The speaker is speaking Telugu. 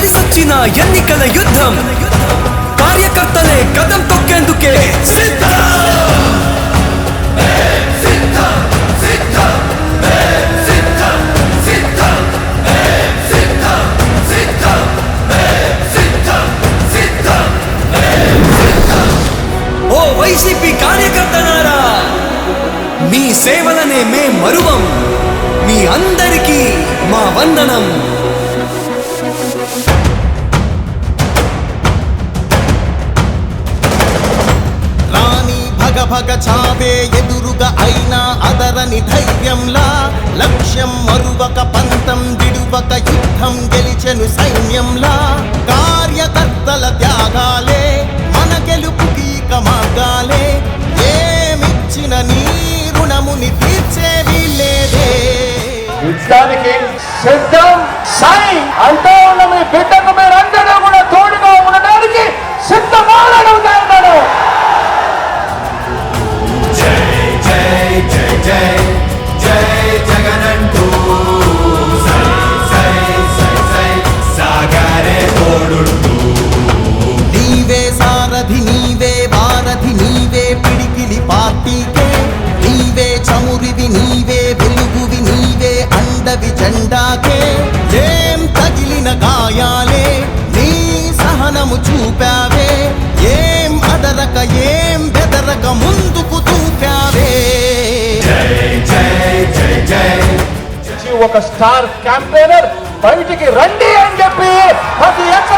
కలిసొచ్చిన ఎన్నికల యుద్ధం కార్యకర్తలే కదం తొక్కేందుకే సిద్ధం. ఓ వైసీపీ కార్యకర్తలారా, మీ సేవలనే మే మరువం. మీ అందరికీ మా వందనం. రాణి భగ భగ చావే ఎదురుగా అయినా అదరని ధైర్యంలా, లక్ష్యం మరువక పంతం విడువక యుద్ధం గెలిచెను సైన్యంలా. కార్యకర్తల త్యాగాలే మన గెలుపుకి మార్గాలే, ఏమిచ్చిన నీ రుణముని తీర్చేవి లేదే. యుద్ధానికి సిద్ధం సై అంటూ ఉన్న మీ బిడ్డకు మీరందరూ కూడా తోడుగా ఉండడానికి సిద్ధమాలను ఉన్నాడు. జై జై జై జై జై జగనంటూ సై సై సై సై సాగరే తోడుంటూ. నీవే సారథి నీవే వారధి నీవే పిడికిలి పార్టీకే, నీవే చమురివి నీవే వెలుగువి నీవే అండవి జెండాకే. ఏం తగిలిన గాయాలే నీ సహనము చూపావే, ఏం అదరక ఏం బెదరక ముందుకు దూకావే. జై జై జై జై ఒక స్టార్ క్యాంపెయినర్ బయటికి రండి అని చెప్పి ప్రతి ఒక్క